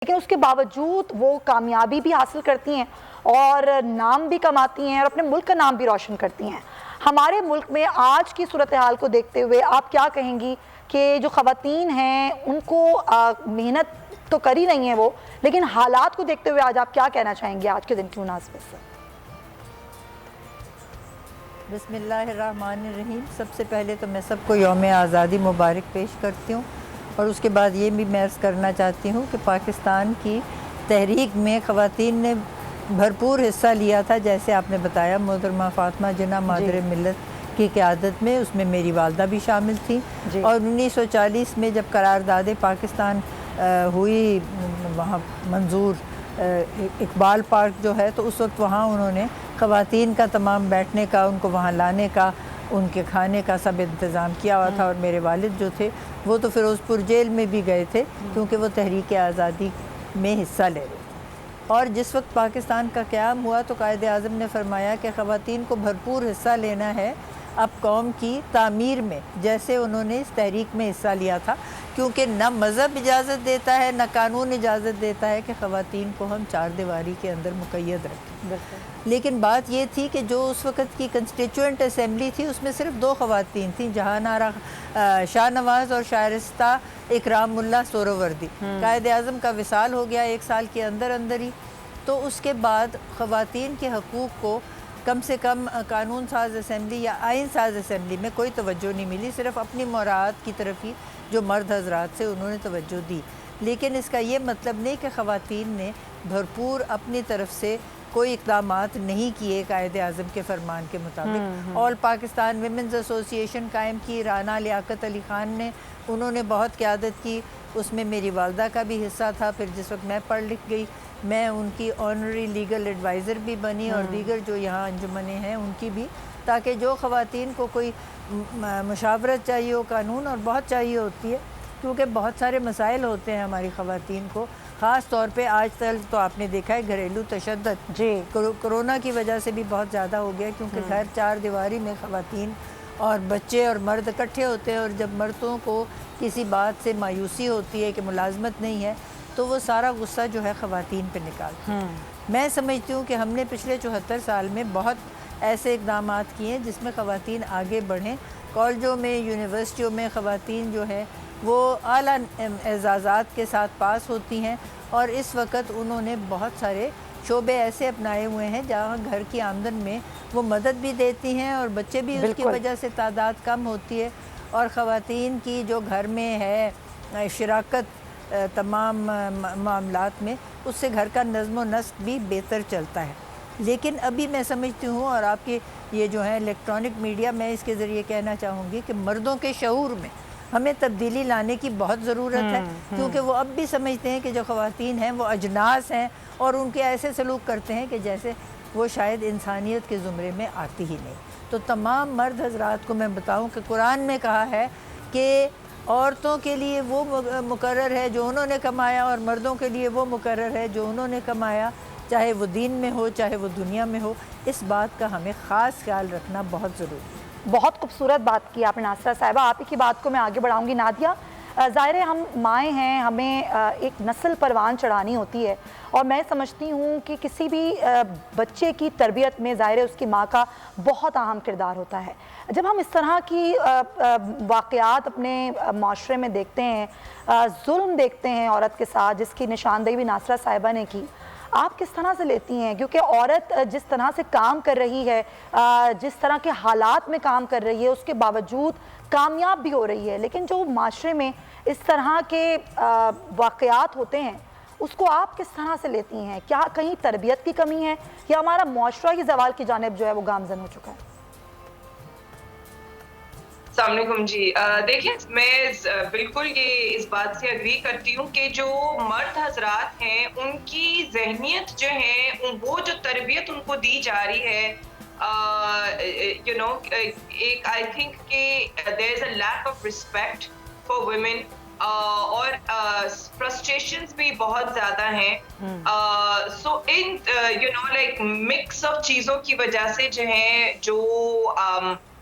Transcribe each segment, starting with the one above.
لیکن اس کے باوجود وہ کامیابی بھی حاصل کرتی ہیں اور نام بھی کماتی ہیں اور اپنے ملک کا نام بھی روشن کرتی ہیں۔ ہمارے ملک میں آج کی صورتحال کو دیکھتے ہوئے آپ کیا کہیں گی کہ جو خواتین ہیں ان کو محنت تو کر ہی نہیں ہیں وہ، لیکن حالات کو دیکھتے ہوئے آج آپ کیا کہنا چاہیں گے آج کے دن کی مناسبت سے؟ بسم اللہ الرحمن الرحیم۔ سب سے پہلے تو میں سب کو یوم آزادی مبارک پیش کرتی ہوں، اور اس کے بعد یہ بھی میں عرض کرنا چاہتی ہوں کہ پاکستان کی تحریک میں خواتین نے بھرپور حصہ لیا تھا، جیسے آپ نے بتایا محترمہ فاطمہ جناح مادر ملت کی قیادت میں، اس میں میری والدہ بھی شامل تھیں۔ اور 1940 میں جب قرارداد پاکستان ہوئی وہاں منظور اقبال پارک جو ہے، تو اس وقت وہاں انہوں نے خواتین کا تمام بیٹھنے کا، ان کو وہاں لانے کا، ان کے کھانے کا سب انتظام کیا ہوا تھا۔ اور میرے والد جو تھے وہ تو فیروز پور جیل میں بھی گئے تھے کیونکہ وہ تحریک آزادی میں حصہ لے رہے تھے۔ اور جس وقت پاکستان کا قیام ہوا تو قائد اعظم نے فرمایا کہ خواتین کو بھرپور حصہ لینا ہے اب قوم کی تعمیر میں، جیسے انہوں نے اس تحریک میں حصہ لیا تھا، کیونکہ نہ مذہب اجازت دیتا ہے نہ قانون اجازت دیتا ہے کہ خواتین کو ہم چار دیواری کے اندر مقید رکھیں۔ لیکن بات یہ تھی کہ جو اس وقت کی کنسٹیچوئنٹ اسمبلی تھی اس میں صرف 2 خواتین تھیں، جہان آرا شاہ نواز اور شائستہ اکرام اللہ سہروردی۔ قائد اعظم کا وصال ہو گیا 1 سال کے اندر اندر ہی، تو اس کے بعد خواتین کے حقوق کو کم سے کم قانون ساز اسمبلی یا آئین ساز اسمبلی میں کوئی توجہ نہیں ملی، صرف اپنی مراعات کی طرف ہی جو مرد حضرات سے انہوں نے توجہ دی۔ لیکن اس کا یہ مطلب نہیں کہ خواتین نے بھرپور اپنی طرف سے کوئی اقدامات نہیں کیے قائد اعظم کے فرمان کے مطابق۔ آل پاکستان ویمنز ایسوسی ایشن قائم کی رانا لیاقت علی خان نے، انہوں نے بہت قیادت کی، اس میں میری والدہ کا بھی حصہ تھا۔ پھر جس وقت میں پڑھ لکھ گئی میں ان کی آنری لیگل ایڈوائزر بھی بنی، اور دیگر جو یہاں انجمنیں ہیں ان کی بھی، تاکہ جو خواتین کو کوئی مشاورت چاہیے ہو، قانون اور بہت چاہیے ہوتی ہے کیونکہ بہت سارے مسائل ہوتے ہیں ہماری خواتین کو، خاص طور پہ آج تک تو آپ نے دیکھا ہے گھریلو تشدد کرونا کی وجہ سے بھی بہت زیادہ ہو گیا، کیونکہ گھر چار دیواری میں خواتین اور بچے اور مرد اکٹھے ہوتے ہیں، اور جب مردوں کو کسی بات سے مایوسی ہوتی ہے کہ ملازمت نہیں ہے تو وہ سارا غصہ جو ہے خواتین پہ نکالتے ہیں۔ میں سمجھتی ہوں کہ ہم نے پچھلے 74 سال میں بہت ایسے اقدامات کیے ہیں جس میں خواتین آگے بڑھیں۔ کالجوں میں، یونیورسٹیوں میں خواتین جو ہے وہ اعلیٰ اعزازات کے ساتھ پاس ہوتی ہیں، اور اس وقت انہوں نے بہت سارے شعبے ایسے اپنائے ہوئے ہیں جہاں گھر کی آمدن میں وہ مدد بھی دیتی ہیں، اور بچے بھی اس کی وجہ سے تعداد کم ہوتی ہے، اور خواتین کی جو گھر میں ہے شراکت تمام معاملات میں، اس سے گھر کا نظم و نسق بھی بہتر چلتا ہے۔ لیکن ابھی میں سمجھتی ہوں، اور آپ کے یہ جو ہے الیکٹرانک میڈیا، میں اس کے ذریعے کہنا چاہوں گی کہ مردوں کے شعور میں ہمیں تبدیلی لانے کی بہت ضرورت ہے، کیونکہ وہ اب بھی سمجھتے ہیں کہ جو خواتین ہیں وہ اجناس ہیں، اور ان کے ایسے سلوک کرتے ہیں کہ جیسے وہ شاید انسانیت کے زمرے میں آتی ہی نہیں۔ تو تمام مرد حضرات کو میں بتاؤں کہ قرآن میں کہا ہے کہ عورتوں کے لیے وہ مقرر ہے جو انہوں نے کمایا، اور مردوں کے لیے وہ مقرر ہے جو انہوں نے کمایا، چاہے وہ دین میں ہو چاہے وہ دنیا میں ہو۔ اس بات کا ہمیں خاص خیال رکھنا بہت ضروری ہے۔ بہت خوبصورت بات کی آپ نے ناصرہ صاحبہ، آپ ہی کی بات کو میں آگے بڑھاؤں گی۔ نادیہ، ظاہر ہے ہم مائیں ہیں، ہمیں ایک نسل پروان چڑھانی ہوتی ہے، اور میں سمجھتی ہوں کہ کسی بھی بچے کی تربیت میں ظاہر ہے اس کی ماں کا بہت اہم کردار ہوتا ہے۔ جب ہم اس طرح کی واقعات اپنے معاشرے میں دیکھتے ہیں، ظلم دیکھتے ہیں عورت کے ساتھ، جس کی نشاندہی بھی ناصرہ صاحبہ نے کی، آپ کس طرح سے لیتی ہیں؟ کیونکہ عورت جس طرح سے کام کر رہی ہے، جس طرح کے حالات میں کام کر رہی ہے، اس کے باوجود کامیاب بھی ہو رہی ہے، لیکن جو معاشرے میں اس طرح کے واقعات ہوتے ہیں اس کو آپ کس طرح سے لیتی ہیں؟ کیا کہیں تربیت کی کمی ہے، یا ہمارا معاشرہ ہی زوال کی جانب جو ہے وہ گامزن ہو چکا ہے؟ السلام علیکم جی، دیکھیں میں بالکل یہ اس بات سے اگری کرتی ہوں کہ جو مرد حضرات ہیں ان کی ذہنیت جو ہے، وہ جو تربیت ان کو دی جا رہی ہے، ایک آئی تھنک کہ there is a lack of respect for women, اور فرسٹریشنز بھی بہت زیادہ ہیں۔ سو لائک مکس آف چیزوں کی وجہ سے جو ہے جو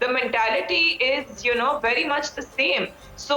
the mentality is very much the same. So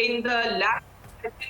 in the lack,